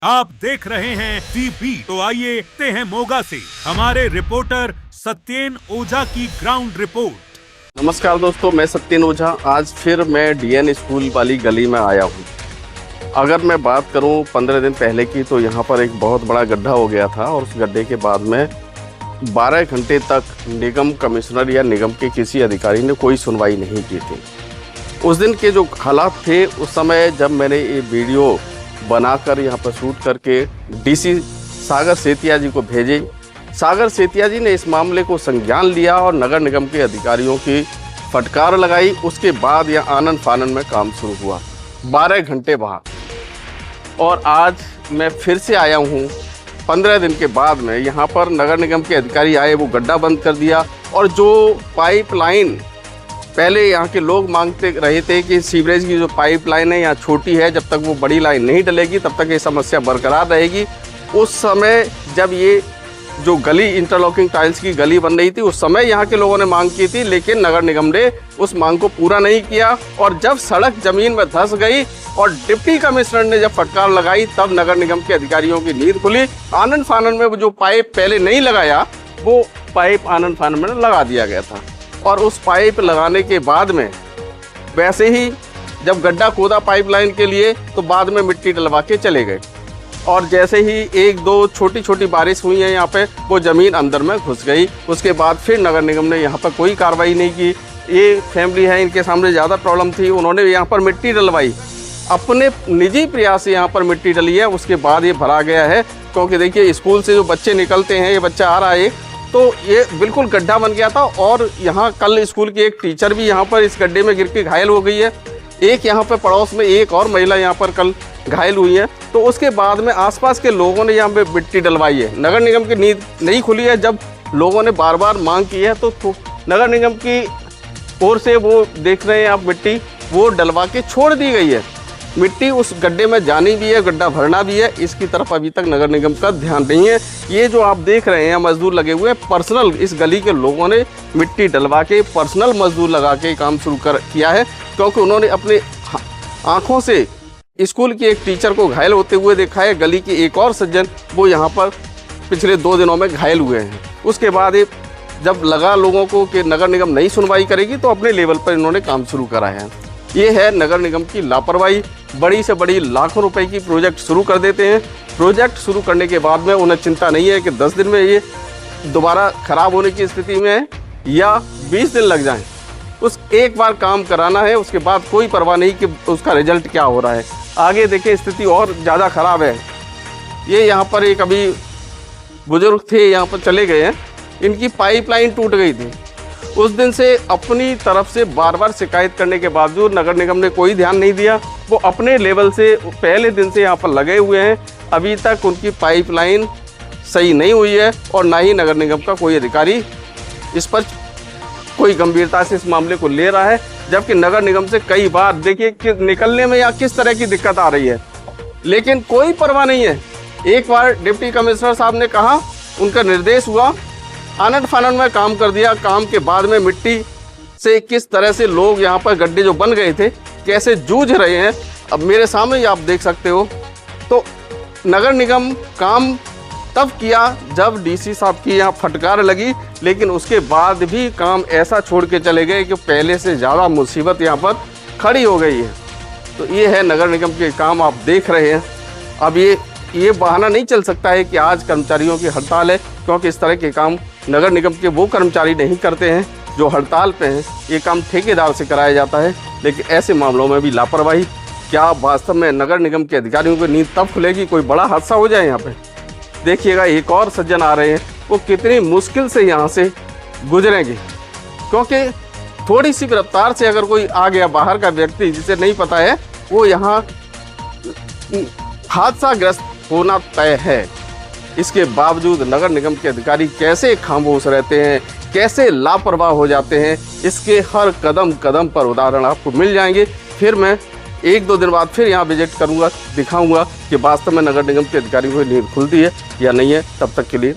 आप देख रहे हैं टीवी। तो आइए देखते हैं मोगा से हमारे रिपोर्टर सत्येन ओझा की ग्राउंड रिपोर्ट। नमस्कार दोस्तों, मैं सत्येन ओझा। आज फिर मैं डीएन स्कूल वाली गली में आया हूँ। अगर मैं बात करूँ 15 दिन पहले की, तो यहाँ पर एक बहुत बड़ा गड्ढा हो गया था और उस गड्ढे के बाद में 12 घंटे तक निगम कमिश्नर या निगम के किसी अधिकारी ने कोई सुनवाई नहीं की थी। उस दिन के जो हालात थे, उस समय जब मैंने ये वीडियो बनाकर यहाँ पर शूट करके डीसी सागर सेतिया जी को भेजे, सागर सेतिया जी ने इस मामले को संज्ञान लिया और नगर निगम के अधिकारियों की फटकार लगाई। उसके बाद यह आनन फानन में काम शुरू हुआ 12 घंटे बाद। और आज मैं फिर से आया हूँ 15 दिन के बाद में। यहाँ पर नगर निगम के अधिकारी आए, वो गड्ढा बंद कर दिया और जो पाइपलाइन पहले यहाँ के लोग मांगते रहे थे कि सीवरेज की जो पाइपलाइन है यहाँ छोटी है, जब तक वो बड़ी लाइन नहीं डलेगी तब तक ये समस्या बरकरार रहेगी। उस समय जब ये जो गली इंटरलॉकिंग टाइल्स की गली बन रही थी, उस समय यहाँ के लोगों ने मांग की थी, लेकिन नगर निगम ने उस मांग को पूरा नहीं किया। और जब सड़क जमीन में धंस गई और डिप्टी कमिश्नर ने जब फटकार लगाई, तब नगर निगम के अधिकारियों की नींद खुली। आनन फानन में वो जो पाइप पहले नहीं लगाया, वो पाइप आनन फानन में लगा दिया गया था। और उस पाइप लगाने के बाद में वैसे ही जब गड्ढा खोदा पाइपलाइन के लिए, तो बाद में मिट्टी डलवा के चले गए। और जैसे ही एक दो छोटी छोटी बारिश हुई है यहाँ पे, वो ज़मीन अंदर में घुस गई। उसके बाद फिर नगर निगम ने यहाँ पर कोई कार्रवाई नहीं की। ये फैमिली है, इनके सामने ज़्यादा प्रॉब्लम थी, उन्होंने यहाँ पर मिट्टी डलवाई, अपने निजी प्रयास से यहाँ पर मिट्टी डली है। उसके बाद ये भरा गया है, क्योंकि देखिए स्कूल से जो बच्चे निकलते हैं, ये बच्चा आ रहा है, तो ये बिल्कुल गड्ढा बन गया था। और यहाँ कल स्कूल की एक टीचर भी यहाँ पर इस गड्ढे में गिर के घायल हो गई है। एक यहाँ पर पड़ोस में एक और महिला यहाँ पर कल घायल हुई है। तो उसके बाद में आसपास के लोगों ने यहाँ पे मिट्टी डलवाई है। नगर निगम की नींद नहीं खुली है। जब लोगों ने बार बार मांग की है, तो नगर निगम की ओर से वो देख रहे हैं आप, मिट्टी वो डलवा के छोड़ दी गई है। मिट्टी उस गड्ढे में जानी भी है, गड्ढा भरना भी है, इसकी तरफ अभी तक नगर निगम का ध्यान नहीं है। ये जो आप देख रहे हैं मजदूर लगे हुए, पर्सनल इस गली के लोगों ने मिट्टी डलवा के पर्सनल मजदूर लगा के काम शुरू किया है, क्योंकि उन्होंने अपने आंखों से स्कूल की एक टीचर को घायल होते हुए देखा है। गली के एक और सज्जन वो यहाँ पर पिछले 2 दिनों में घायल हुए हैं। उसके बाद जब लगा लोगों को कि नगर निगम नहीं सुनवाई करेगी, तो अपने लेवल पर इन्होंने काम शुरू कराया है। ये है नगर निगम की लापरवाही। बड़ी से बड़ी लाखों रुपए की प्रोजेक्ट शुरू कर देते हैं। प्रोजेक्ट शुरू करने के बाद में उन्हें चिंता नहीं है कि 10 दिन में ये दोबारा खराब होने की स्थिति में है या 20 दिन लग जाएं। उस एक बार काम कराना है, उसके बाद कोई परवाह नहीं कि उसका रिजल्ट क्या हो रहा है। आगे देखिए स्थिति और ज़्यादा ख़राब है। ये यहाँ पर एक अभी बुजुर्ग थे, यहाँ पर चले गए हैं, इनकी पाइपलाइन टूट गई थी। उस दिन से अपनी तरफ से बार बार शिकायत करने के बावजूद नगर निगम ने कोई ध्यान नहीं दिया। वो अपने लेवल से पहले दिन से यहाँ पर लगे हुए हैं। अभी तक उनकी पाइपलाइन सही नहीं हुई है और ना ही नगर निगम का कोई अधिकारी इस पर कोई गंभीरता से इस मामले को ले रहा है। जबकि नगर निगम से कई बार देखिए कि निकलने में या किस तरह की दिक्कत आ रही है, लेकिन कोई परवाह नहीं है। एक बार डिप्टी कमिश्नर साहब ने कहा, उनका निर्देश हुआ, आनन फानन में काम कर दिया। काम के बाद में मिट्टी से किस तरह से लोग यहाँ पर गड्ढे जो बन गए थे कैसे जूझ रहे हैं, अब मेरे सामने ही आप देख सकते हो। तो नगर निगम काम तब किया जब डीसी साहब की यहाँ फटकार लगी, लेकिन उसके बाद भी काम ऐसा छोड़ के चले गए कि पहले से ज़्यादा मुसीबत यहाँ पर खड़ी हो गई है। तो ये है नगर निगम के काम, आप देख रहे हैं। अब ये बहाना नहीं चल सकता है कि आज कर्मचारियों की हड़ताल है, क्योंकि इस तरह के काम नगर निगम के वो कर्मचारी नहीं करते हैं जो हड़ताल पे हैं। ये काम ठेकेदार से कराया जाता है। लेकिन ऐसे मामलों में भी लापरवाही। क्या वास्तव में नगर निगम के अधिकारियों को नींद तब खुलेगी कोई बड़ा हादसा हो जाए यहाँ पे? देखिएगा एक और सज्जन आ रहे हैं, वो कितनी मुश्किल से यहाँ से गुजरेंगे, क्योंकि थोड़ी सी रफ्तार से अगर कोई आ गया बाहर का व्यक्ति जिसे नहीं पता है, वो यहाँ हादसाग्रस्त होना तय है। इसके बावजूद नगर निगम के अधिकारी कैसे खामोश रहते हैं, कैसे लापरवाह हो जाते हैं, इसके हर कदम कदम पर उदाहरण आपको मिल जाएंगे। फिर मैं 1-2 दिन बाद फिर यहाँ विजिट करूँगा, दिखाऊँगा कि वास्तव में नगर निगम के अधिकारियों को नींद खुलती है या नहीं है। तब तक के लिए